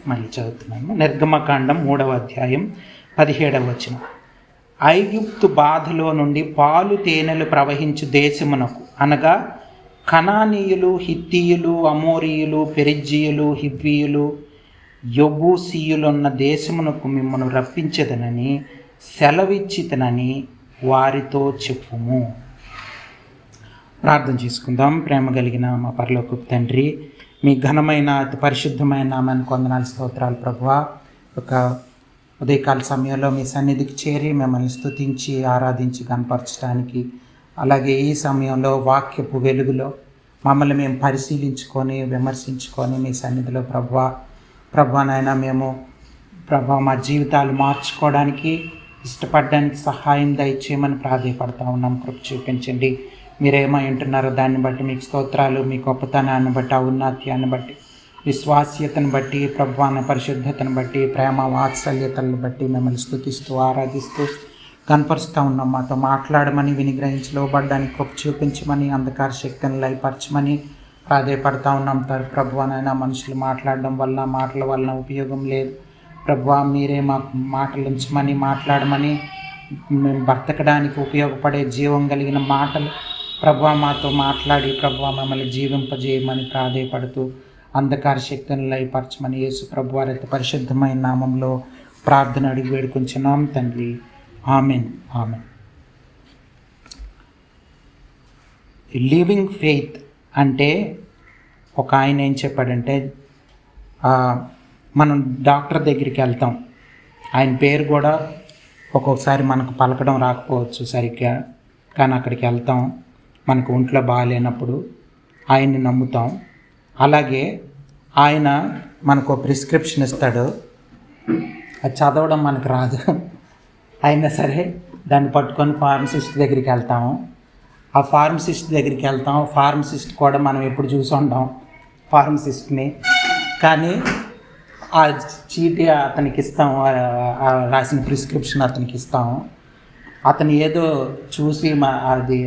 మళ్ళీ చదువుతున్నాను. నిర్గమకాండం 3వ అధ్యాయం 17వ వచనం. ఐగుప్తు బాధలో నుండి పాలు తేనెలు ప్రవహించు దేశమునకు, అనగా కనానీయులు, హిత్తీయులు, అమోరీయులు, పెరిజ్జీయులు, హివ్వీయులు, యెబూసీయులున్న దేశమునకు మిమ్మల్ని రప్పించదనని సెలవిచ్చితనని వారితో చెప్పుము. ప్రార్థన చేసుకుందాం. ప్రేమ కలిగిన మా పరలోకపు తండ్రి, మీ ఘనమైన అతి పరిశుద్ధమైన నామానికి వందనాలు, స్తోత్రాలు ప్రభువా. ఒక ఉదయకాల సమయంలో మీ సన్నిధికి చేరి మిమ్మల్ని స్తుతించి ఆరాధించి కనపరచడానికి, అలాగే ఈ సమయంలో వాక్యపు వెలుగులో మమ్మల్ని మేము పరిశీలించుకొని విమర్శించుకొని మీ సన్నిధిలో ప్రభువా నాయన మేము మా జీవితాలు మార్చుకోవడానికి ఇష్టపడడానికి సహాయం దయచేయమని ప్రాధేయపడతా ఉన్నాం. కృప చూపించండి. మీరేమై ఉంటున్నారో దాన్ని బట్టి మీకు స్తోత్రాలు. మీ గొప్పతనాన్ని బట్టి, ఔన్నత్యాన్ని బట్టి, విశ్వాస్యతను బట్టి, ప్రభువాన పరిశుద్ధతను బట్టి, ప్రేమ వాత్సల్యతలను బట్టి మిమ్మల్ని స్తుతిస్తూ ఆరాధిస్తూ కనపరుస్తూ ఉన్నాం. మాతో మాట్లాడమని, వినిగ్రహించి లోబడ్డానికి కృప చూపించమని, అంధకార శక్తిని లయపరచమని ప్రాధేయపడతా ఉన్నాం. ప్రభువానైనా మనుషులు మాట్లాడడం వల్ల, మాటల వలన ఉపయోగం లేదు. ప్రభువా, మీరే మాకు మాటలు ఉంచమని, మాట్లాడమని, మేము బ్రతకడానికి ఉపయోగపడే జీవం కలిగిన మాటలు ప్రభువా మాతో మాట్లాడి ప్రభువా మమ్మల్ని జీవింపజేయమని ప్రాధేయపడుతూ అంధకార శక్తిని లయపరచమని యేసు ప్రభువారి అతి పరిశుద్ధమైన నామంలో ప్రార్థన అడిగి వేడుకొంచున్నాం తండ్రి. ఆమెన్. ఆమెన్. లివింగ్ ఫెయిత్ అంటే ఒక ఆయన ఏం చెప్పాడంటే, మనం డాక్టర్ దగ్గరికి వెళ్తాం. ఆయన పేరు కూడా ఒక్కొక్కసారి మనకు పలకడం రాకపోవచ్చు సరిగ్గా, కానీ అక్కడికి వెళ్తాం. మనకు ఒంట్లో బాగాలేనప్పుడు ఆయన్ని నమ్ముతాం. అలాగే ఆయన మనకు ప్రిస్క్రిప్షన్ ఇస్తాడు. అది చదవడం మనకు రాదు, అయినా సరే దాన్ని పట్టుకొని ఫార్మసిస్ట్ దగ్గరికి వెళ్తాము. ఆ ఫార్మసిస్ట్ దగ్గరికి వెళ్తాం. ఫార్మసిస్ట్ కూడా మనం ఎప్పుడు చూసి ఉంటాం ఫార్మసిస్ట్ని, కానీ ఆ చీటీ అతనికి ఇస్తాము, రాసిన ప్రిస్క్రిప్షన్ అతనికి ఇస్తాము. అతను ఏదో చూసి అది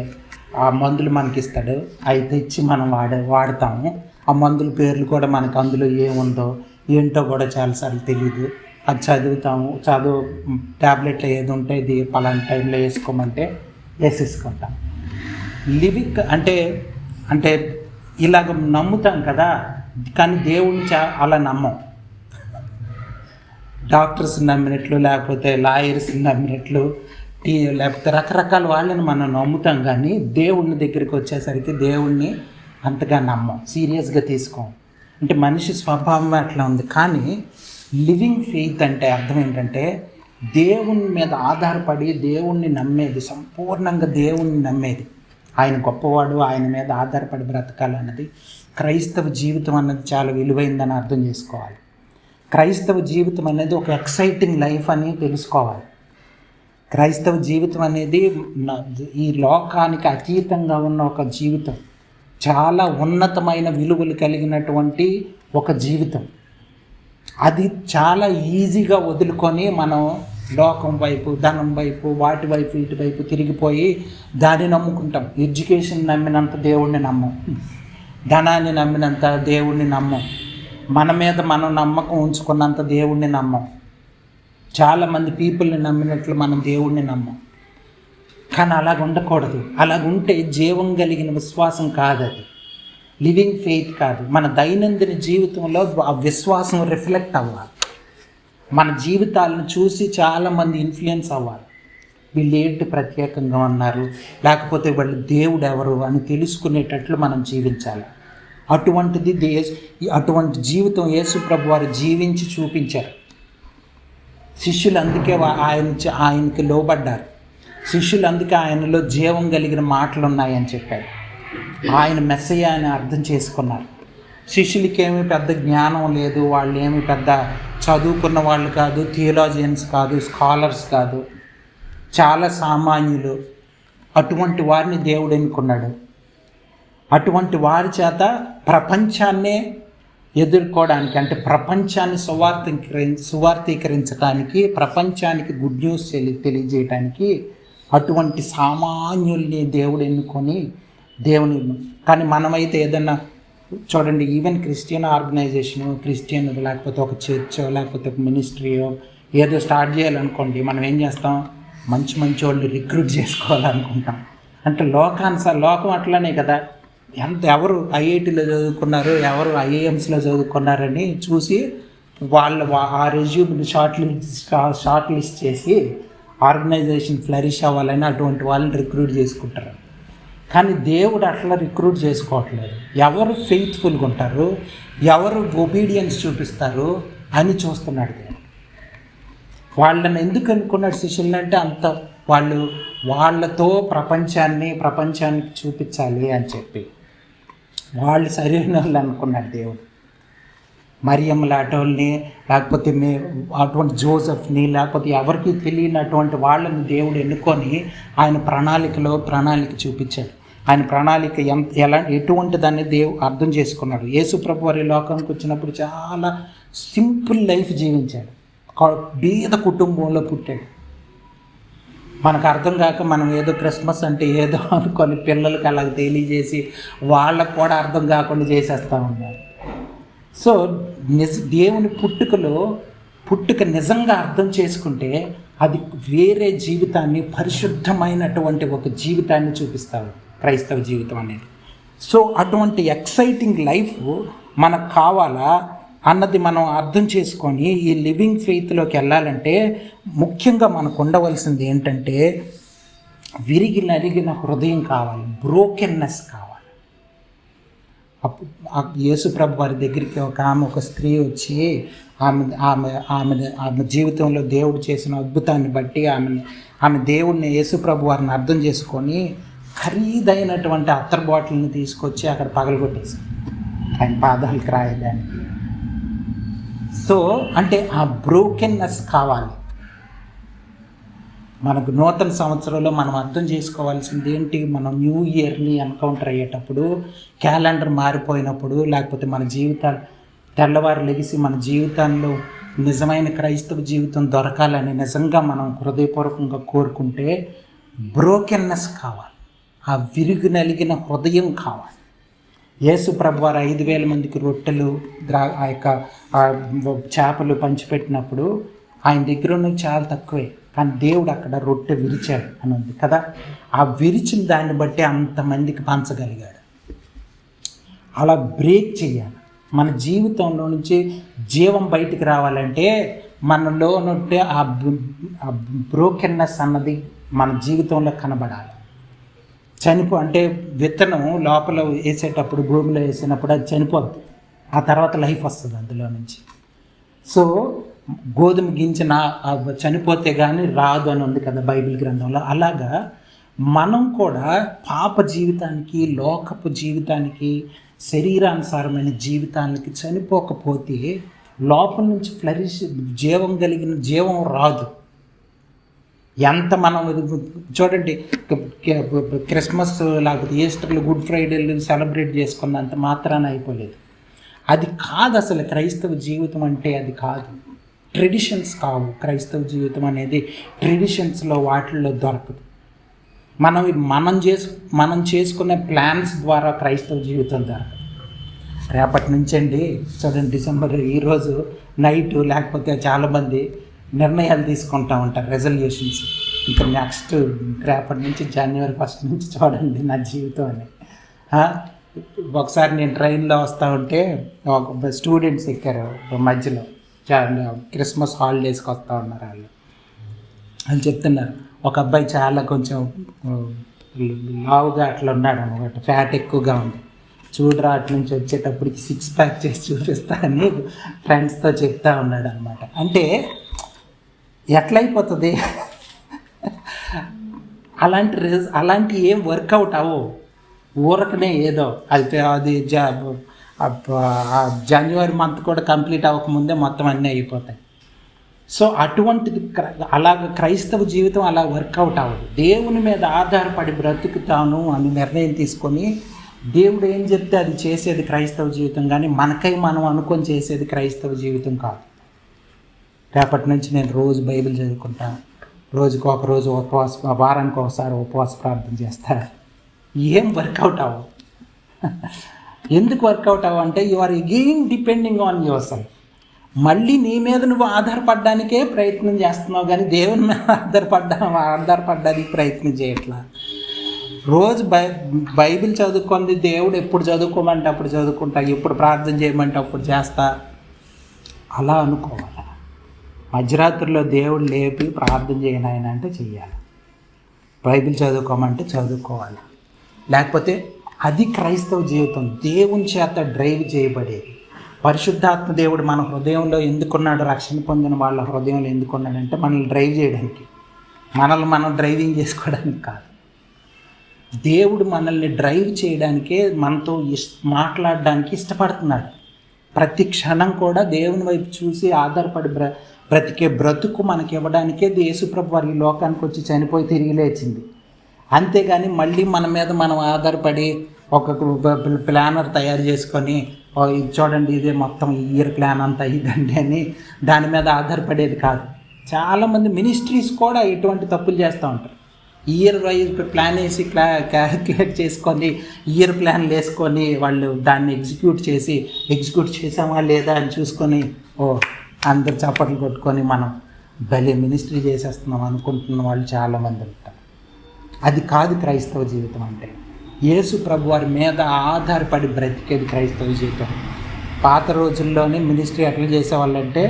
ఆ మందులు మనకి ఇస్తాడు. అవి తెచ్చి మనం వాడతాము. ఆ మందుల పేర్లు కూడా మనకు అందులో ఏముందో ఏంటో కూడా చాలాసార్లు తెలియదు. అది చదువుతాము. ట్యాబ్లెట్లు ఏది ఉంటే ఇది పలానా టైంలో వేసుకోమంటే వేసేసుకుంటాం. లివింగ్ అంటే ఇలాగ నమ్ముతాం కదా, కానీ దేవుణ్ణి అలా నమ్మం. డాక్టర్స్ నమ్మినట్లు, లేకపోతే లాయర్స్ నమ్మినట్లు, లేకపోతే రకరకాల వాళ్ళని మనం నమ్ముతాం, కానీ దేవుణ్ణి దగ్గరికి వచ్చేసరికి దేవుణ్ణి అంతగా నమ్మం, సీరియస్గా తీసుకోం. అంటే మనిషి స్వభావం అట్లా ఉంది. కానీ లివింగ్ ఫెయిత్ అంటే అర్థం ఏంటంటే దేవుని మీద ఆధారపడి దేవుణ్ణి నమ్మేది, సంపూర్ణంగా దేవుణ్ణి నమ్మేది. ఆయన గొప్పవాడు, ఆయన మీద ఆధారపడి బ్రతకాలన్నది క్రైస్తవ జీవితం అన్నది చాలా విలువైందని అర్థం చేసుకోవాలి. క్రైస్తవ జీవితం అనేది ఒక ఎక్సైటింగ్ లైఫ్ అని తెలుసుకోవాలి. క్రైస్తవ జీవితం అనేది ఈ లోకానికి అతీతంగా ఉన్న ఒక జీవితం, చాలా ఉన్నతమైన విలువలు కలిగినటువంటి ఒక జీవితం. అది చాలా ఈజీగా వదులుకొని మనం లోకం వైపు, ధనం వైపు, వాటి వైపు, ఇటు వైపు తిరిగిపోయి దాన్ని నమ్ముకుంటాం. ఎడ్యుకేషన్ నమ్మినంత దేవుణ్ణి నమ్మం, ధనాన్ని నమ్మినంత దేవుణ్ణి నమ్మం, మన మీద మనం నమ్మకం ఉంచుకున్నంత దేవుణ్ణి నమ్మం. చాలామంది పీపుల్ని నమ్మినట్లు మనం దేవుణ్ణి నమ్మం. కానీ అలాగ ఉండకూడదు. అలాగుంటే జీవం కలిగిన విశ్వాసం కాదు, అది లివింగ్ ఫెయిత్ కాదు. మన దైనందిన జీవితంలో ఆ విశ్వాసం రిఫ్లెక్ట్ అవ్వాలి. మన జీవితాలను చూసి చాలామంది ఇన్ఫ్లుయెన్స్ అవ్వాలి. వీళ్ళు ఏంటి ప్రత్యేకంగా ఉన్నారు, లేకపోతే వాళ్ళు దేవుడు ఎవరు అని తెలుసుకునేటట్లు మనం జీవించాలి. అటువంటి జీవితం యేసు ప్రభు వారు జీవించి చూపించారు. శిష్యులు అందుకే ఆయనకి లోబడ్డారు. శిష్యులు అందుకే ఆయనలో జీవం కలిగిన మాటలు ఉన్నాయని చెప్పారు. ఆయన మెస్సయ్య అని అర్థం చేసుకున్నారు. శిష్యులకి ఏమీ పెద్ద జ్ఞానం లేదు, వాళ్ళు ఏమి పెద్ద చదువుకున్న వాళ్ళు కాదు, థియోలాజియన్స్ కాదు, స్కాలర్స్ కాదు, చాలా సామాన్యులు. అటువంటి వారిని దేవుడు ఎన్నుకున్నాడు. అటువంటి వారి చేత ప్రపంచాన్నే ఎదుర్కోవడానికి, అంటే ప్రపంచాన్ని సువార్థీకరించడానికి, ప్రపంచానికి గుడ్ న్యూస్ తెలియజేయడానికి అటువంటి సామాన్యుల్ని దేవుడు ఎన్నుకొని కానీ మనమైతే ఏదన్నా చూడండి, ఈవెన్ క్రిస్టియన్ ఆర్గనైజేషను, క్రిస్టియన్ లేకపోతే ఒక చర్చో లేకపోతే ఒక మినిస్ట్రీయో ఏదో స్టార్ట్ చేయాలనుకోండి, మనం ఏం చేస్తాం, మంచి మంచి వాళ్ళు రిక్రూట్ చేసుకోవాలనుకుంటాం. అంటే లోకం అట్లనే కదా, ఎవరు ఐఐటీలో చదువుకున్నారు, ఎవరు ఐఐఎమ్స్లో చదువుకున్నారని చూసి ఆ రెజ్యూమ్ని షార్ట్ లిస్ట్ చేసి ఆర్గనైజేషన్ ఫ్లరిష్ అవ్వాలని అటువంటి వాళ్ళని రిక్రూట్ చేసుకుంటారు. కానీ దేవుడు అట్లా రిక్రూట్ చేసుకోవట్లేదు. ఎవరు ఫెయిత్ఫుల్గా ఉంటారు, ఎవరు ఒబీడియన్స్ చూపిస్తారు అని చూస్తున్నాడు దేవుడు. వాళ్ళని ఎందుకు అనుకున్నాడు శిష్యులని అంటే, అంత వాళ్ళతో ప్రపంచానికి చూపించాలి అని చెప్పి వాళ్ళు సరైన వాళ్ళు అనుకున్నాడు దేవుడు. మరియమ్మ లాంటి లేకపోతే అటువంటి జోసెఫ్ని, లేకపోతే ఎవరికి తెలియనటువంటి వాళ్ళని దేవుడు ఎన్నుకొని ఆయన ప్రణాళిక చూపించాడు. ఆయన ప్రణాళిక ఎటువంటి దాన్ని అర్థం చేసుకున్నాడు. యేసుప్రభు వారి లోకానికి వచ్చినప్పుడు చాలా సింపుల్ లైఫ్ జీవించాడు. బీద కుటుంబంలో పుట్టాడు. మనకు అర్థం కాక మనం ఏదో క్రిస్మస్ అంటే ఏదో అనుకొని పిల్లలకి అలాగ తెలియజేసి వాళ్ళకు కూడా అర్థం కాకుండా చేసేస్తూ ఉన్నారు. సో దేవుని పుట్టుక నిజంగా అర్థం చేసుకుంటే అది వేరే జీవితాన్ని, పరిశుద్ధమైనటువంటి ఒక జీవితాన్ని చూపిస్తారు క్రైస్తవ జీవితం అనేది. సో అటువంటి ఎక్సైటింగ్ లైఫ్ మనకు కావాలా అన్నది మనం అర్థం చేసుకొని ఈ లివింగ్ ఫెయిత్లోకి వెళ్ళాలంటే ముఖ్యంగా మనకు ఉండవలసింది ఏంటంటే, విరిగి నలిగిన హృదయం కావాలి, బ్రోకెన్నెస్ కావాలి. యేసుప్రభు వారి దగ్గరికి ఒక స్త్రీ వచ్చి ఆమె జీవితంలో దేవుడు చేసిన అద్భుతాన్ని బట్టి ఆమె దేవుడిని, యేసుప్రభు వారిని అర్థం చేసుకొని ఖరీదైనటువంటి అత్తర్ బాటిల్ని తీసుకొచ్చి అక్కడ పగలగొట్టేసి ఆయన పాదాలకు రాయడానికి. సో అంటే ఆ బ్రోకెన్నెస్ కావాలి మనకు. నూతన సంవత్సరంలో మనం అర్థం చేసుకోవాల్సింది ఏంటి, మనం న్యూ ఇయర్ని ఎన్కౌంటర్ అయ్యేటప్పుడు, క్యాలెండర్ మారిపోయినప్పుడు, లేకపోతే మన జీవితాలు తెల్లవారు లెగిసి మన జీవితాల్లో నిజమైన క్రైస్తవ జీవితం దొరకాలని నిజంగా మనం హృదయపూర్వకంగా కోరుకుంటే బ్రోకెన్నెస్ కావాలి, ఆ విరుగు నలిగిన హృదయం కావాలి. యేసు ప్రభు వారు 5,000 మందికి రొట్టెలు ఆ యొక్క చేపలు పంచిపెట్టినప్పుడు ఆయన దగ్గర ఉన్నవి చాలా తక్కువే, కానీ దేవుడు అక్కడ రొట్టె విరిచాడు అని ఉంది కదా. ఆ విరిచిన దాన్ని బట్టి అంతమందికి పంచగలిగాడు. అలా బ్రేక్ చేయాలి. మన జీవితంలో నుంచి జీవం బయటికి రావాలంటే మనలో నుండి ఆ బ్రోకెన్నెస్ అన్నది మన జీవితంలో కనబడాలి. అంటే విత్తనం లోపల వేసేటప్పుడు, భూమిలో వేసినప్పుడు అది చనిపోద్ది, ఆ తర్వాత లైఫ్ వస్తుంది అందులో నుంచి. సో గోధుమ గింజ చనిపోతే కానీ రాదు అని ఉంది కదా బైబిల్ గ్రంథంలో. అలాగా మనం కూడా పాప జీవితానికి, లోకపు జీవితానికి, శరీరానుసారమైన జీవితానికి చనిపోకపోతే లోపల నుంచి జీవం రాదు. ఎంత మనం చూడండి, క్రిస్మస్ లేకపోతే ఈస్టర్లు, గుడ్ ఫ్రైడేలు సెలబ్రేట్ చేసుకున్నంత మాత్రాన అయిపోలేదు. అది కాదు అసలు క్రైస్తవ జీవితం అంటే. అది కాదు, ట్రెడిషన్స్ కావు. క్రైస్తవ జీవితం అనేది ట్రెడిషన్స్లో వాటిల్లో దొరకదు. మనం చేసుకునే ప్లాన్స్ ద్వారా క్రైస్తవ జీవితం దొరకదు. రేపటి నుంచండి చూడండి, డిసెంబర్ ఈరోజు నైటు లేకపోతే చాలామంది నిర్ణయాలు తీసుకుంటూ ఉంటారు, రెజల్యూషన్స్. ఇంకా నెక్స్ట్ రేపటి నుంచి January 1 నుంచి చూడండి నా జీవితం అని. ఒకసారి నేను ట్రైన్లో వస్తూ ఉంటే ఒక స్టూడెంట్స్ ఎక్కారు మధ్యలో, క్రిస్మస్ హాలిడేస్కి వస్తూ ఉన్నారు వాళ్ళు అని చెప్తున్నారు. ఒక అబ్బాయి చాలా కొంచెం లావుగా అట్లా ఉన్నాడు అనమాట, ఫ్యాట్ ఎక్కువగా ఉంది. చూడరా అటు నుంచి వచ్చేటప్పటికి 6 ప్యాక్ చేసి చూపిస్తా అని ఫ్రెండ్స్తో చెప్తా ఉన్నాడు అనమాట. అంటే ఎట్లయిపోతుంది, అలాంటి ఏం వర్కౌట్ అవ్వవు. ఊరకనే ఏదో అది January మంత్ కూడా కంప్లీట్ అవ్వకముందే మొత్తం అన్నీ అయిపోతాయి. సో అటువంటిది క్రైస్తవ జీవితం అలా వర్కౌట్ అవ్వదు. దేవుని మీద ఆధారపడి బ్రతుకుతాను అని నిర్ణయం తీసుకొని దేవుడు ఏం చెప్తే అది చేసేది క్రైస్తవ జీవితం, కానీ మనకై మనం అనుకొని చేసేది క్రైస్తవ జీవితం కాదు. రేపటి నుంచి నేను రోజు బైబిల్ చదువుకుంటాను, రోజుకు ఒకరోజు వారానికి ఒకసారి ఉపవాస ప్రార్థన చేస్తా. ఏం వర్కౌట్ అవ్వదు. ఎందుకు వర్కౌట్ అవ్వంటే you are again depending on yourself. మళ్ళీ నీ మీద నువ్వు ఆధారపడడానికే ప్రయత్నం చేస్తున్నావు, కానీ దేవుని మీద ఆధారపడడానికి ప్రయత్నం చేయట్లా. రోజు బైబిల్ చదువుకుంది, దేవుడు ఎప్పుడు చదువుకోమంటే అప్పుడు చదువుకుంటా, ఎప్పుడు ప్రార్థన చేయమంటే అప్పుడు చేస్తా అలా అనుకోవాలి. మధ్యరాత్రిలో దేవుడు లేపి ప్రార్థన చేయను ఆయన అంటే చెయ్యాలి, బైబిల్ చదువుకోమంటే చదువుకోవాలి. లేకపోతే అది క్రైస్తవ జీవితం, దేవుని చేత డ్రైవ్ చేయబడేది. పరిశుద్ధాత్మ దేవుడు మన హృదయంలో ఎందుకున్నాడు, రక్షణ పొందిన వాళ్ళ హృదయంలో ఎందుకున్నాడంటే మనల్ని డ్రైవ్ చేయడానికి, మనల్ని మనం డ్రైవింగ్ చేసుకోవడానికి కాదు. దేవుడు మనల్ని డ్రైవ్ చేయడానికే మనతో మాట్లాడడానికి ఇష్టపడుతున్నాడు. ప్రతి క్షణం కూడా దేవుని వైపు చూసి ఆధారపడి బ్రతికే బ్రతుకు మనకి ఇవ్వడానికే యేసుప్రభు వారి లోకానికి వచ్చి చనిపోయి తిరిగి లేచింది. అంతేగాని మళ్ళీ మన మీద మనం ఆధారపడి ఒక ప్లానర్ తయారు చేసుకొని ఇది చూడండి ఇదే మొత్తం ఇయర్ ప్లాన్ అంతా ఇదండి అని దాని మీద ఆధారపడేది కాదు. చాలామంది మినిస్ట్రీస్ కూడా ఎటువంటి తప్పులు చేస్తూ ఉంటారు. ఇయర్ వైజ్ ప్లాన్ వేసి క్యాల్కులేట్ చేసుకొని ఇయర్ ప్లాన్లు వేసుకొని వాళ్ళు దాన్ని ఎగ్జిక్యూట్ చేసామా లేదా అని చూసుకొని అందరు చప్పట్లు కొట్టుకొని మనం భలే మినిస్ట్రీ చేసేస్తున్నాం అనుకుంటున్న వాళ్ళు చాలామంది ఉంటారు. అది కాదు క్రైస్తవ జీవితం అంటే. యేసు ప్రభు వారి మీద ఆధారపడి బ్రతికేది క్రైస్తవ జీవితం. పాత రోజుల్లోనే మినిస్ట్రీ ఎట్లా చేసేవాళ్ళంటే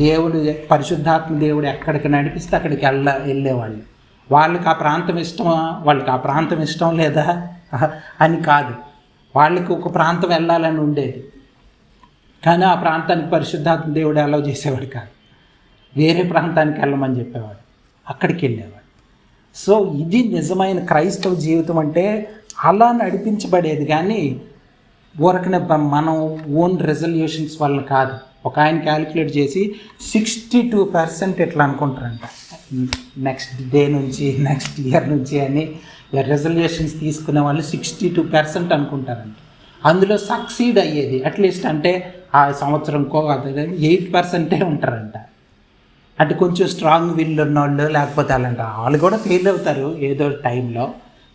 దేవుడు పరిశుద్ధాత్మ దేవుడు ఎక్కడికి నడిపిస్తే అక్కడికి వెళ్ళేవాళ్ళు. వాళ్ళకి ఆ ప్రాంతం ఇష్టమా, వాళ్ళకి ఆ ప్రాంతం ఇష్టం లేదా అని కాదు, వాళ్ళకి ఒక ప్రాంతం వెళ్ళాలని ఉండేది, కానీ ఆ ప్రాంతానికి పరిశుద్ధాత్మ దేవుడు అలౌ చేసేవాడు కాదు. వేరే ప్రాంతానికి వెళ్ళమని చెప్పేవాడు, అక్కడికి వెళ్ళేవాడు. సో ఇది నిజమైన క్రైస్తవ జీవితం అంటే అలా నడిపించబడేది, కానీ ఊరకనే మనం ఓన్ రెజల్యూషన్స్ వల్ల కాదు. ఒక ఆయన క్యాలిక్యులేట్ చేసి 62% ఎట్లా అనుకుంటారంట, నెక్స్ట్ డే నుంచి నెక్స్ట్ ఇయర్ నుంచి అని రెజల్యూషన్స్ తీసుకునే వాళ్ళు 62% అనుకుంటారంట. అందులో సక్సీడ్ అయ్యేది అట్లీస్ట్ అంటే ఆ సంవత్సరంకో 8% ఉంటారంట. అంటే కొంచెం స్ట్రాంగ్ విల్ ఉన్నవాళ్ళు, లేకపోతే అలాంటి వాళ్ళు కూడా ఫెయిల్ అవుతారు ఏదో టైంలో.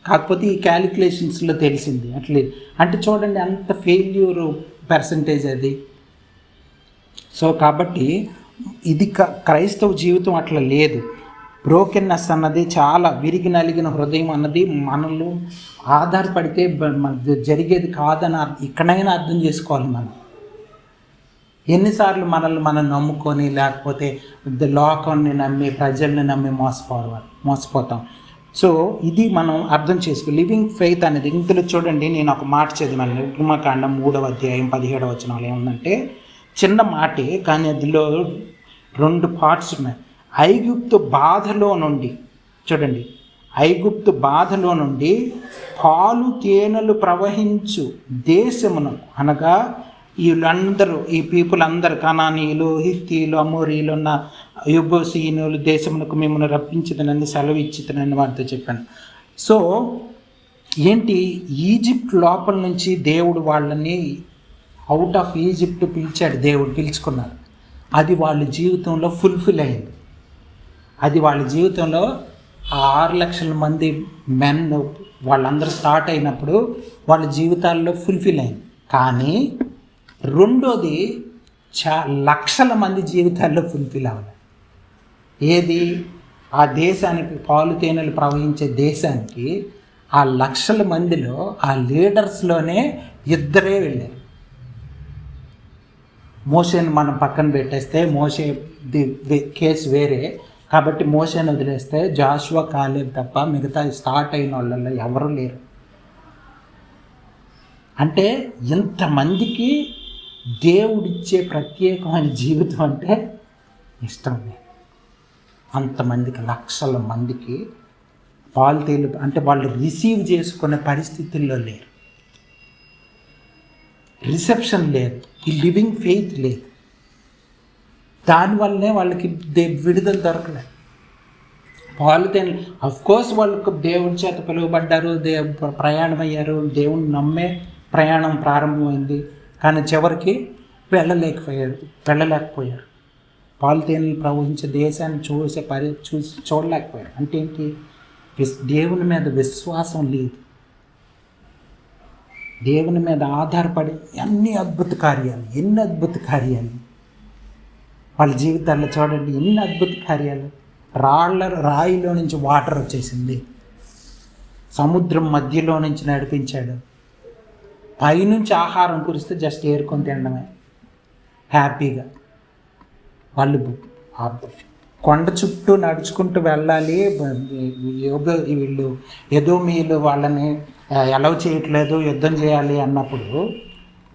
కాకపోతే ఈ క్యాలిక్యులేషన్స్లో తెలిసింది అట్లే. అంటే చూడండి అంత ఫెయిల్యూర్ పర్సంటేజ్ అది. సో కాబట్టి ఇది క్రైస్తవ జీవితం అట్లా లేదు. బ్రోకెన్నెస్ అన్నది, చాలా విరిగి నలిగిన హృదయం అన్నది మనలో ఆధారపడితే జరిగేది కాదని ఇక్కడైనా అర్థం చేసుకోవాలి. మనం ఎన్నిసార్లు మనం నమ్ముకొని లేకపోతే లోకాన్ని నమ్మి ప్రజల్ని నమ్మి మోసపోతాం. సో ఇది మనం అర్థం చేసుకో. లివింగ్ ఫెయిత్ అనేది ఇందులో చూడండి, నేను ఒక మాట చదివాను, నిర్గమకాండం 3వ అధ్యాయం 17వ వచనంలో ఏముందంటే చిన్న మాటే కానీ అందులో 2 పార్ట్స్ ఉన్నాయి. ఐగుప్తు బాధలో నుండి, చూడండి, ఐగుప్తు బాధలో నుండి పాలు తేనెలు ప్రవహించు దేశమును, అనగా వీళ్ళందరూ ఈ పీపుల్ అందరు కనానీయులు, హిత్తీలు, అమోరీలు ఉన్న యెబూసీయులు దేశమునకు మిమ్మల్ని రప్పించుదనని సెలవు ఇచ్చితనని వారితో చెప్పాను. సో ఏంటి, ఈజిప్ట్ లోపల నుంచి దేవుడు వాళ్ళని అవుట్ ఆఫ్ ఈజిప్ట్ పిలిచాడు, దేవుడు పిలుచుకున్నారు. అది వాళ్ళ జీవితంలో ఫుల్ఫిల్ అయింది. అది వాళ్ళ జీవితంలో 6 లక్షల మంది మెన్ వాళ్ళందరూ స్టార్ట్ అయినప్పుడు వాళ్ళ జీవితాల్లో ఫుల్ఫిల్ అయింది. కానీ రెండోది లక్షల మంది జీవితాల్లో ఫుల్ఫిల్ అవ్వాలి. ఏది, ఆ దేశానికి పాలు తేనెలు ప్రవహించే దేశానికి ఆ లక్షల మందిలో ఆ లీడర్స్లోనే 2 వెళ్ళారు. మోషేని మనం పక్కన పెట్టేస్తే మోషే కేసు వేరే కాబట్టి మోషేని వదిలేస్తే జాషువా, కాలేబ్ తప్ప మిగతా స్టార్ట్ అయిన వాళ్ళల్లో ఎవరూ లేరు. అంటే ఇంతమందికి దేవుడిచ్చే ప్రత్యేకమైన జీవితం అంటే ఇష్టం లేదు. అంతమందికి, లక్షల మందికి పాలు తేలు అంటే వాళ్ళు రిసీవ్ చేసుకునే పరిస్థితుల్లో లేరు. రిసెప్షన్ లేదు, ఈ లివింగ్ ఫెయిత్ లేదు. దానివల్లనే వాళ్ళకి విడుదల దొరకలేదు. పాలు తేనెలు అఫ్కోర్స్ వాళ్ళకు దేవుడి చేత పిలువబడ్డారు, ప్రయాణం అయ్యారు, దేవుని నమ్మే ప్రయాణం ప్రారంభమైంది. కానీ చివరికి వెళ్ళలేకపోయారు. పాలు తేనెలు ప్రవహించే దేశాన్ని చూడలేకపోయారు. అంటే ఏంటి, దేవుని మీద విశ్వాసం లేదు. దేవుని మీద ఆధారపడి ఎన్ని అద్భుత కార్యాలు, ఎన్ని అద్భుత కార్యాలు వాళ్ళ జీవితాల్లో చూడండి, ఎన్ని అద్భుత కార్యాలు. రాయిలో నుంచి వాటర్ వచ్చేసింది, సముద్రం మధ్యలో నుంచి నడిపించాడు, పైనుంచి ఆహారం కురిస్తే జస్ట్ ఏరుకొని తినడమే హ్యాపీగా. వాళ్ళు కొండ చుట్టూ నడుచుకుంటూ వెళ్ళాలి, వీళ్ళు ఎదోమీయులు వాళ్ళని అలౌ చేయట్లేదు, యుద్ధం చేయాలి అన్నప్పుడు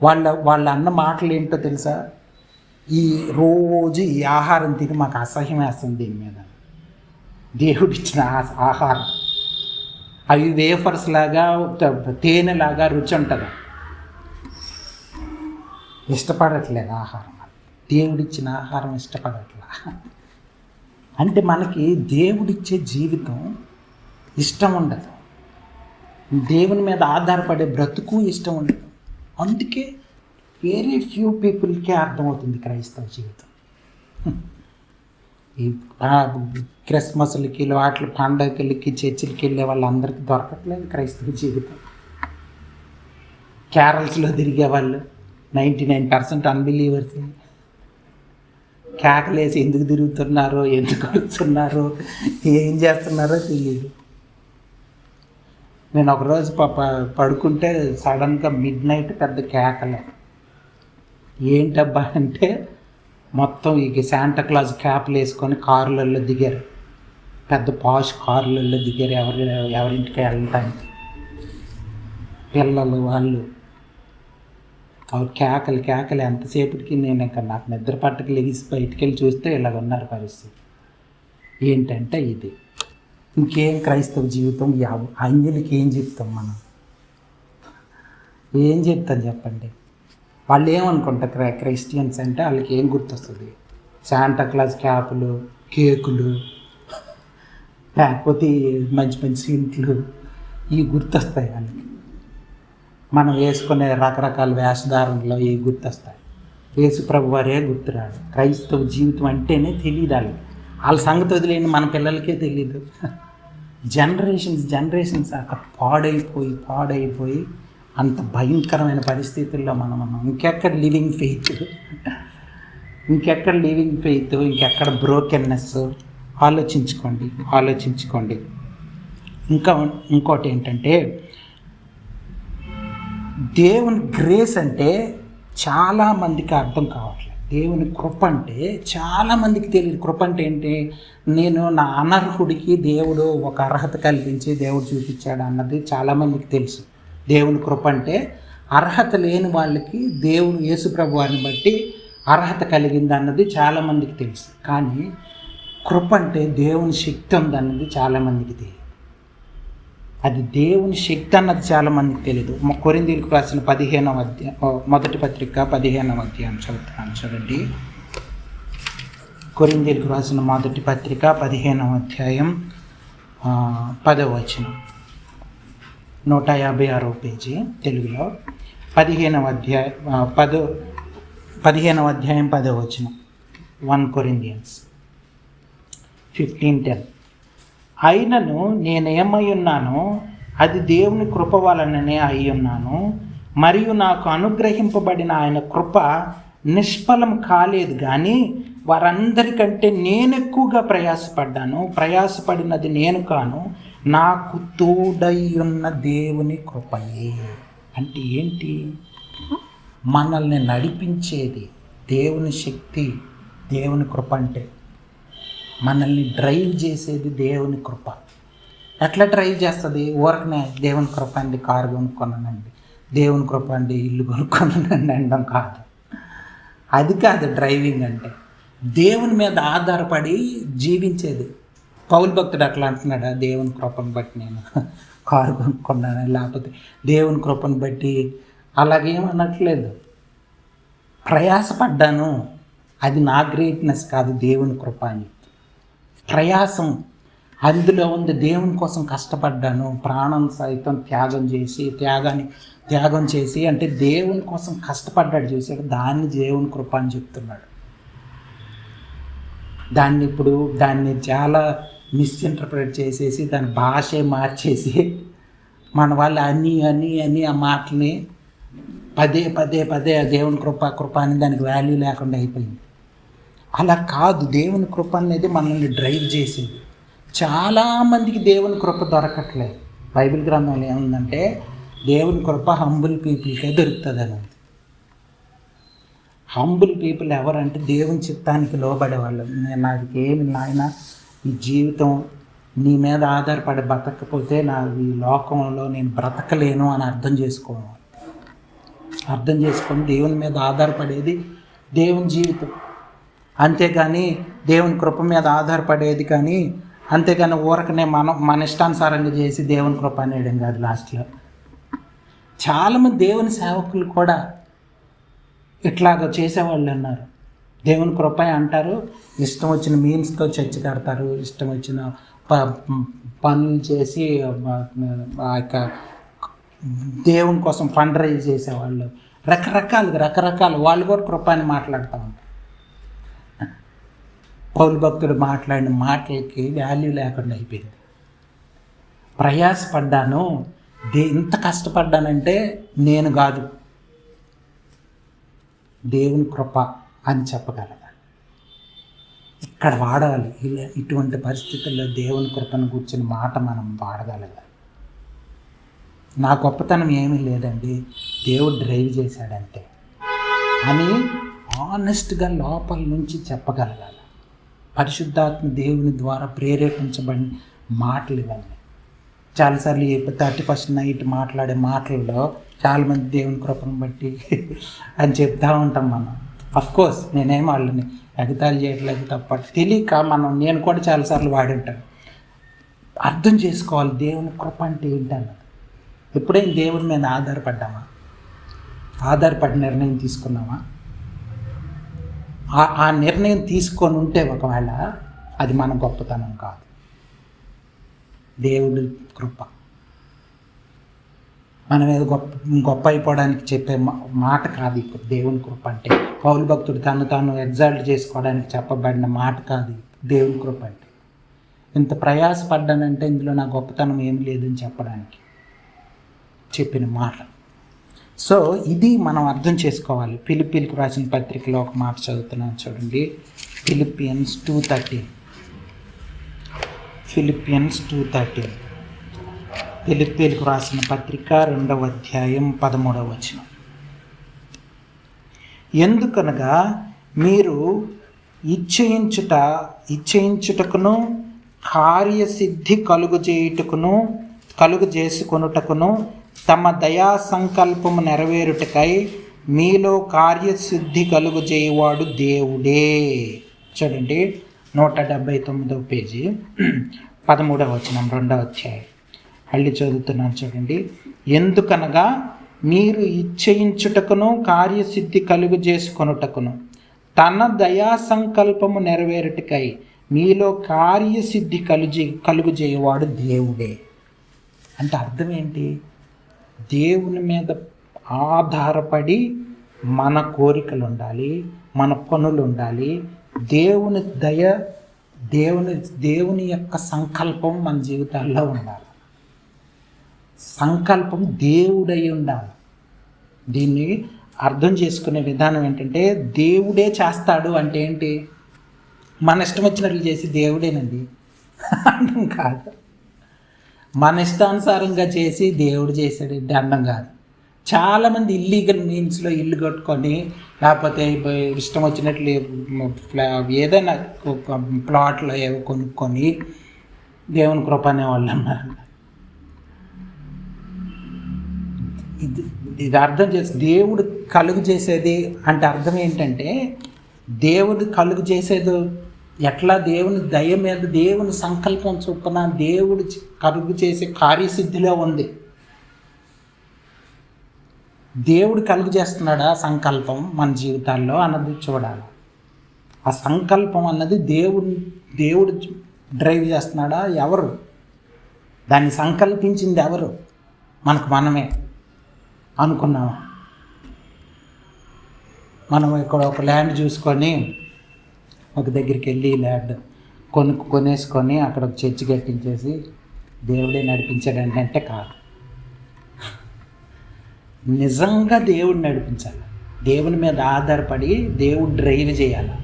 వాళ్ళ అన్న మాటలు ఏంటో తెలుసా? రోజు ఈ ఆహారం తిని మాకు అసహ్యం వేస్తుంది, దీని మీద దేవుడిచ్చిన ఆహారం అవి వేఫర్స్ లాగా తేనెలాగా రుచి ఉంటుంది, ఇష్టపడట్లేదు ఆహారం, దేవుడిచ్చిన ఆహారం ఇష్టపడట్లా. అంటే మనకి దేవుడిచ్చే జీవితం ఇష్టం ఉండదు, దేవుని మీద ఆధారపడే బ్రతుకు ఇష్టం ఉండదు. అందుకే వెరీ ఫ్యూ పీపుల్కే అర్థమవుతుంది క్రైస్తవ జీవితం. ఈ క్రిస్మస్లకి, వాటి పండగలకి, చర్చిలకి వెళ్ళే వాళ్ళందరికీ దొరకట్లేదు క్రైస్తవ జీవితం. క్యారల్స్లో తిరిగే వాళ్ళు 99% అన్బిలీవర్స్. కేకలేసి ఎందుకు తిరుగుతున్నారో, ఎందుకు వస్తున్నారో, ఏం చేస్తున్నారో తెలియదు. నేను ఒకరోజు పడుకుంటే సడన్గా మిడ్నైట్ పెద్ద కేకలే. ఏంటబ్బా అంటే మొత్తం ఇక శాంటాక్లాజ్ క్యాప్లు వేసుకొని కారులలో దిగారు, పెద్ద పాష్ కారులలో దిగారు ఎవరింటికి వెళ్ళటానికి. పిల్లలు వాళ్ళు కేకలు ఎంతసేపటికి నేను ఇంకా నాకు నిద్ర పట్టక లెగిసి బయటికి వెళ్ళి చూస్తే ఇలాగ ఉన్నారు పరిస్థితి. ఏంటంటే ఇది ఇంకేం క్రైస్తవ జీవితం, అన్యులకి ఏం చెప్తాం మనం? ఏం చెప్తాం చెప్పండి? వాళ్ళు ఏమనుకుంటారు క్రిస్టియన్స్ అంటే? వాళ్ళకి ఏం గుర్తొస్తుంది? శాంటాక్లాజ్ క్యాపులు, కేకులు, లేకపోతే మంచి మంచి సీట్లు, ఇవి గుర్తొస్తాయి వాళ్ళకి. మనం వేసుకునే రకరకాల వేషధారణలో ఇవి గుర్తొస్తాయి. యేసు ప్రభు వారే గుర్తురాడు. క్రైస్తవ జీవితం అంటేనే తెలియదు వాళ్ళకి. వాళ్ళ సంగతి వదిలేని మన పిల్లలకే తెలియదు. జనరేషన్స్ అక్కడ పాడైపోయి అంత భయంకరమైన పరిస్థితుల్లో మనం ఇంకెక్కడ లివింగ్ ఫెయిత్, ఇంకెక్కడ బ్రోకెన్నెస్. ఆలోచించుకోండి. ఇంకోటి ఏంటంటే, దేవుని గ్రేస్ అంటే చాలామందికి అర్థం కావట్లేదు. దేవుని కృప అంటే చాలామందికి తెలియదు. కృప అంటే ఏంటి? నేను నా అనర్హుడికి దేవుడు ఒక అర్హత కల్పించి దేవుడు చూపించాడు అన్నది చాలామందికి తెలుసు. దేవుని కృప అంటే అర్హత లేని వాళ్ళకి దేవుడు యేసుప్రభు వారిని బట్టి అర్హత కలిగింది అన్నది చాలామందికి తెలుసు. కానీ కృప అంటే దేవుని శక్తి ఉందన్నది చాలామందికి తెలియదు. అది దేవుని శక్తి అన్నది చాలామందికి తెలియదు. కొరింథీయులకు రాసిన 15వ అధ్యాయం, మొదటి పత్రిక 15వ అధ్యాయం చదువుతున్నాను చూడండి. కొరింథీయులకు రాసిన మొదటి పత్రిక 15వ అధ్యాయం 10వ వచనం, 156వ పేజీ తెలుగులో. 15వ అధ్యాయం 10వ వచనం, 1 Corinthians 15:10. అయినను నేనేమై ఉన్నానో అది దేవుని కృప వలననే అయి ఉన్నాను, మరియు నాకు అనుగ్రహింపబడిన ఆయన కృప నిష్ఫలం కాలేదు. కానీ వారందరికంటే నేను ఎక్కువగా ప్రయాసపడినది నేను కాను, నాకు తోడయ్యున్న దేవుని కృపయే. అంటే ఏంటి? మనల్ని నడిపించేది దేవుని శక్తి, దేవుని కృప. అంటే మనల్ని డ్రైవ్ చేసేది దేవుని కృప. ఎట్లా డ్రైవ్ చేస్తుంది? ఊరకనే దేవుని కృప అండి కారు కొనుక్కున్నానండి, దేవుని కృప అండి ఇల్లు కొనుక్కున్నానండి అనడం కాదు. అది కాదు డ్రైవింగ్ అంటే. దేవుని మీద ఆధారపడి జీవించేది. పౌలు భక్తుడు అట్లా అంటున్నాడా? దేవుని కృపను బట్టి నేను కారు కొనుక్కున్నాను, లేకపోతే దేవుని కృపను బట్టి అలాగేమనట్లేదు. ప్రయాసపడ్డాను, అది నా గ్రేట్నెస్ కాదు, దేవుని కృప అని. ప్రయాసం అందులో ఉంది. దేవుని కోసం కష్టపడ్డాను, ప్రాణం సైతం త్యాగం చేసి అంటే దేవుని కోసం కష్టపడ్డాడు చూసాడు, దాన్ని దేవుని కృప అని చెప్తున్నాడు. దాన్ని చాలా మిస్ఇంటర్ప్రిట్ చేసేసి దాని భాషే మార్చేసి మన వాళ్ళు అని ఆ మాటల్ని పదే పదే పదే దేవుని కృప అని దానికి వాల్యూ లేకుండా అయిపోయింది. అలా కాదు, దేవుని కృప అనేది మనల్ని డ్రైవ్ చేసేది. చాలామందికి దేవుని కృప దొరకట్లేదు. బైబిల్ గ్రంథంలో ఏముందంటే దేవుని కృప హంబుల్ పీపుల్కే దొరుకుతుంది అని. హంబుల్ పీపుల్ ఎవరంటే దేవుని చిత్తానికి లోబడే వాళ్ళు. నాకేమి నాయన ఈ జీవితం నీ మీద ఆధారపడి బతకపోతే నా ఈ లోకంలో నేను బ్రతకలేను అని అర్థం చేసుకొని దేవుని మీద ఆధారపడేది దేవుని జీవితం. అంతేగాని దేవుని కృప మీద ఆధారపడేది కానీ అంతేగాని ఊరకనే మన ఇష్టానుసారంగా చేసి దేవుని కృప అనేయడం కాదు. లాస్ట్లో చాలామంది దేవుని సేవకులు కూడా ఇట్లాగ చేసేవాళ్ళు అన్నారు. దేవుని కృప అంటారు, ఇష్టం వచ్చిన మీన్స్తో చర్చి కడతారు, ఇష్టం వచ్చిన పనులు చేసి ఆ యొక్క దేవుని కోసం ఫండ్ రైజ్ చేసేవాళ్ళు, రకరకాలు వాళ్ళు కూడా కృప అని మాట్లాడుతూ ఉంటారు. పౌలు భక్తుడు మాట్లాడిన మాటలకి వాల్యూ లేకుండా అయిపోయింది. ప్రయాసపడ్డాను, ఇంత కష్టపడ్డానంటే నేను కాదు, దేవుని కృప అని చెప్పగలగాలి. ఇక్కడ వాడాలి. ఇటువంటి పరిస్థితుల్లో దేవుని కృపను కూర్చుని మాట మనం వాడగలగాలి. నా గొప్పతనం ఏమీ లేదండి, దేవుడు డ్రైవ్ చేశాడంటే అని ఆనెస్ట్గా లోపల నుంచి చెప్పగలగాలి. పరిశుద్ధాత్మ దేవుని ద్వారా ప్రేరేపించబడిన మాటలు ఇవన్నీ. చాలాసార్లు 31st నైట్ మాట్లాడే మాటల్లో చాలామంది దేవుని కృపను బట్టి అని చెప్తూ ఉంటాం మనం. అఫ్కోర్స్ నేనేం వాళ్ళని ఎగతాళి చేయట్లేదు, తప్ప తెలియక నేను కూడా చాలాసార్లు వాడి ఉంటాను. అర్థం చేసుకోవాలి దేవుని కృప అంటే ఏంటన్నది. ఎప్పుడైనా దేవుని మీద ఆధారపడ్డామా? ఆధారపడి నిర్ణయం తీసుకున్నామా? ఆ నిర్ణయం తీసుకొని ఉంటే ఒకవేళ అది మన గొప్పతనం కాదు, దేవుడి కృప. మనం ఏదో గొప్ప అయిపోవడానికి చెప్పే మాట కాదు ఇప్పుడు దేవుని కృప అంటే. పౌలు భక్తుడు తాను ఎగ్జాల్ట్ చేసుకోవడానికి చెప్పబడిన మాట కాదు దేవుని కృప అంటే. ఇంత ప్రయాసపడ్డానంటే ఇందులో నా గొప్పతనం ఏమి లేదని చెప్పడానికి చెప్పిన మాట. సో ఇది మనం అర్థం చేసుకోవాలి. ఫిలిప్పీలకు రాసిన పత్రికలో ఒక మాట చదువుతున్నాను చూడండి. ఫిలిపియన్స్ 2:13. ఫిలిప్పీలకు రాసిన పత్రిక 2వ అధ్యాయం 13వ వచనం. ఎందుకనగా మీరు ఇచ్చయించుటకును కార్యసిద్ధి కలుగజేసుకొనుటకును తమ దయా సంకల్పము నెరవేరుటకై మీలో కార్యసిద్ధి కలుగజేయవాడు దేవుడే. చూడండి 179వ పేజీ 13వ వచనం 2వ అధ్యాయం. మళ్ళీ చదువుతున్నాను చూడండి. ఎందుకనగా మీరు ఇచ్చయించుటకును కార్యసిద్ధి కలుగజేసుకొనుటకును తన దయా సంకల్పము నెరవేరుటకై మీలో కార్యసిద్ధి కలుగజేయవాడు దేవుడే. అంటే అర్థం ఏంటి? దేవుని మీద ఆధారపడి మన కోరికలు ఉండాలి, మన పనులు ఉండాలి. దేవుని దయ, దేవుని యొక్క సంకల్పం మన జీవితాల్లో ఉండాలి. సంకల్పం దేవుడై ఉండాలి. దీన్ని అర్థం చేసుకునే విధానం ఏంటంటే దేవుడే చేస్తాడు అంటే ఏంటి? మన ఇష్టం వచ్చినట్లు చేసి దేవుడేనండి అర్థం కాదు. మన ఇష్టానుసారంగా చేసి దేవుడు చేశాడు అండం కాదు. చాలామంది ఇల్లీగల్ మీన్స్లో ఇల్లు కట్టుకొని లేకపోతే ఇష్టం వచ్చినట్లు ఏదైనా ప్లాట్లో ఏవో కొనుక్కొని దేవుని కృప అనేవాళ్ళు అన్నారు. ఇది అర్థం చేసి దేవుడు కలుగు చేసేది అంటే అర్థం ఏంటంటే దేవుడు కలుగు చేసేది ఎట్లా? దేవుని దయ మీద, దేవుని సంకల్పం చొప్పున దేవుడు కలుగు చేసే కార్యసిద్ధిలో ఉంది. దేవుడు కలుగు చేస్తున్నాడా సంకల్పం మన జీవితాల్లో అన్నది చూడాలి. ఆ సంకల్పం అన్నది దేవుడు డ్రైవ్ చేస్తున్నాడా? ఎవరు దాన్ని సంకల్పించింది? ఎవరు? మనమే అనుకున్నాము. మనం ఇక్కడ ఒక ల్యాండ్ చూసుకొని ఒక దగ్గరికి వెళ్ళి ల్యాండ్ కొనేసుకొని అక్కడ ఒక చర్చి కట్టించేసి దేవుడే నడిపించాడంటే కాదు. నిజంగా దేవుడిని నడిపించాలి. దేవుని మీద ఆధారపడి దేవుడు డ్రైవ్ చేయాలి.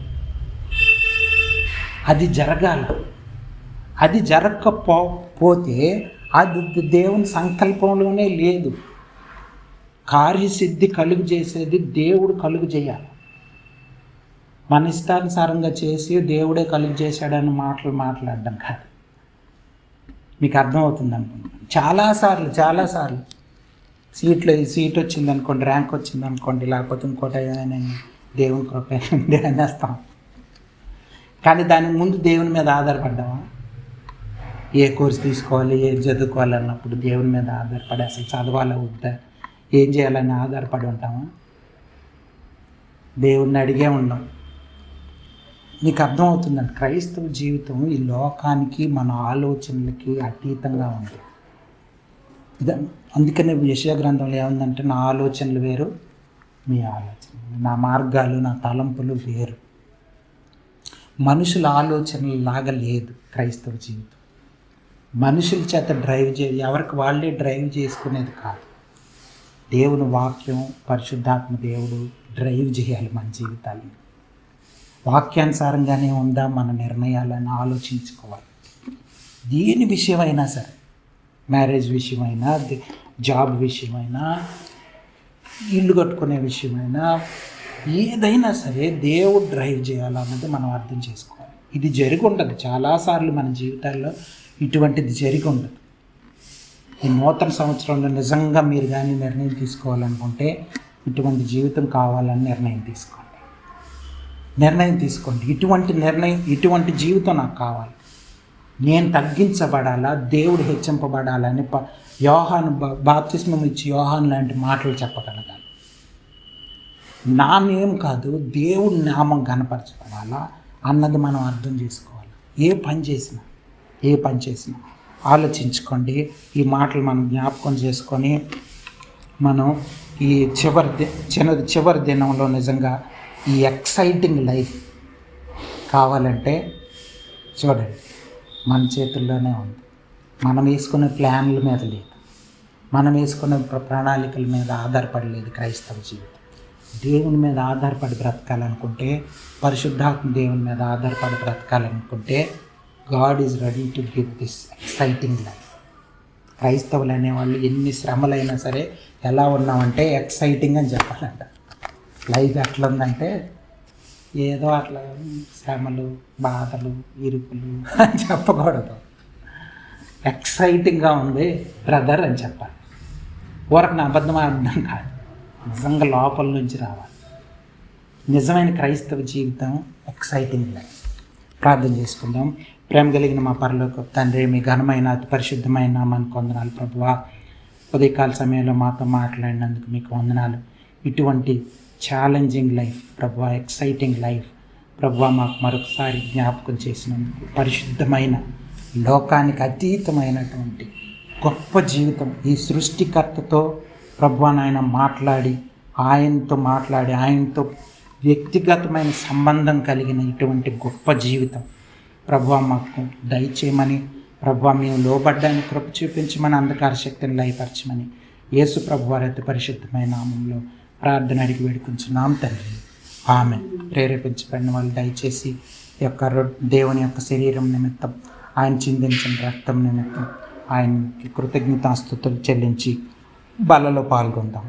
అది జరగాల. అది జరగకపోతే అది దేవుని సంకల్పంలోనే లేదు. కార్యసిద్ధి కలుగు చేసేది దేవుడు కలుగు చేయాలి. మన ఇష్టానుసారంగా చేసి దేవుడే కలుగు చేశాడని మాట్లాడడం కాదు. మీకు అర్థమవుతుంది అనుకుంటున్నాను. చాలాసార్లు సీట్ వచ్చిందనుకోండి, ర్యాంక్ వచ్చిందనుకోండి, లేకపోతే ఇంకోటి ఏదైనా దేవుని కృప అనేస్తాం. కానీ దానికి ముందు దేవుని మీద ఆధారపడ్డామా? ఏ కోర్సు తీసుకోవాలి, ఏం చదువుకోవాలి అన్నప్పుడు దేవుని మీద ఆధారపడి అసలు చదవాలా వద్దా, ఏం చేయాలని ఆధారపడి ఉంటామా? దేవుణ్ణి అడిగే ఉన్నాం. మీకు అర్థమవుతుందండి, క్రైస్తవ జీవితం ఈ లోకానికి మన ఆలోచనలకి అతీతంగా ఉంది. అందుకనే యెషయా గ్రంథంలో ఏముందంటే, నా ఆలోచనలు వేరు, మీ ఆలోచనలు, నా మార్గాలు, నా తలంపులు వేరు. మనుషుల ఆలోచనలు లాగా లేదు క్రైస్తవ జీవితం. మనుషుల చేత ఎవరికి వాళ్ళే డ్రైవ్ చేసుకునేది కాదు. దేవుని వాక్యం, పరిశుద్ధాత్మ దేవుడు డ్రైవ్ చేయాలి మన జీవితాన్ని. వాక్యానుసారంగానే ఉందా మన నిర్ణయాలను ఆలోచించుకోవాలి. దేని విషయమైనా సరే, మ్యారేజ్ విషయమైనా, జాబ్ విషయమైనా, ఇల్లు కట్టుకునే విషయమైనా, ఏదైనా సరే దేవుడు డ్రైవ్ చేయాలన్నది మనం అర్థం చేసుకోవాలి. ఇది జరిగి ఉండదు. చాలాసార్లు మన జీవితాల్లో ఇటువంటిది జరిగి ఉండదు. ఈ నూతన సంవత్సరంలో నిజంగా మీరు కానీ నిర్ణయం తీసుకోవాలనుకుంటే, ఇటువంటి జీవితం కావాలని నిర్ణయం తీసుకోండి. ఇటువంటి జీవితం నాకు కావాలి. నేను తగ్గించబడాలా, దేవుడు హెచ్చింపబడాలని యోహాను బాప్తిస్మం ఇచ్చి యోహాను లాంటి మాటలు చెప్పగలగాలి. నా నేమ్ కాదు, దేవుడి నామం కనపరచబడాలా అన్నది మనం అర్థం చేసుకోవాలి. ఏ పని చేసినా ఆలోచించుకోండి. ఈ మాటలు మనం జ్ఞాపకం చేసుకొని మనం ఈ చివరి దినంలో నిజంగా ఈ ఎక్సైటింగ్ లైఫ్ కావాలంటే చూడండి, మన చేతుల్లోనే ఉంది. మనం వేసుకునే ప్లాన్ల మీద లేదు, మనం వేసుకునే ప్రణాళికల మీద ఆధారపడలేదు క్రైస్తవ జీవితం. దేవుని మీద ఆధారపడి బ్రతకాలనుకుంటే, పరిశుద్ధాత్మ దేవుని మీద ఆధారపడి బ్రతకాలనుకుంటే, God is ready to give this exciting life. క్రైస్తవులు అనేవాళ్ళు ఎన్ని శ్రమలైనా సరే ఎలా ఉన్నామంటే ఎక్సైటింగ్ అని చెప్పాలంట. లైఫ్ ఎట్లా ఉందంటే ఏదో అట్లా శ్రమలు, బాధలు, ఇరుకులు అని చెప్పకూడదు. ఎక్సైటింగ్గా ఉంది బ్రదర్ అని చెప్పాలి. ఊరకన అబద్ధం ఆడడం కాదు, నిజంగా లోపల నుంచి రావాలి. నిజమైన క్రైస్తవ జీవితం ఎక్సైటింగ్ లైఫ్. ప్రార్థన చేసుకుందాం. ప్రేమ కలిగిన మా పరలోకపు తండ్రి, మీ ఘనమైన అతి పరిశుద్ధమైన నామానికి వందనాలు ప్రభువా. ఉదయకాల సమయంలో మాతో మాట్లాడినందుకు మీకు వందనాలు. ఇటువంటి ఛాలెంజింగ్ లైఫ్ ప్రభువా, ఎక్సైటింగ్ లైఫ్ ప్రభువా మాకు మరొకసారి జ్ఞాపకం చేసినందుకు, పరిశుద్ధమైన లోకానికి అతీతమైనటువంటి గొప్ప జీవితం, ఈ సృష్టికర్తతో ప్రభువా నాయన ఆయనతో వ్యక్తిగతమైన సంబంధం కలిగిన ఇటువంటి గొప్ప జీవితం ప్రభువా మాకు దయచేయమని, ప్రభువా మేము లోబడ్డానికి కృప చూపించమని, అంధకార శక్తిని లయపరచమని యేసు ప్రభువారి అతి పరిశుద్ధమైన నామంలో ప్రార్థన అడిగి వేడుకుంటున్నాం తండ్రి. ఆమేన్. ప్రేరేపించబడిన వాళ్ళు దయచేసి దేవుని యొక్క శరీరం నిమిత్తం, ఆయన చిందించిన రక్తం నిమిత్తం ఆయనకి కృతజ్ఞతాస్తుతులు చెల్లించి బలలో పాల్గొందాం.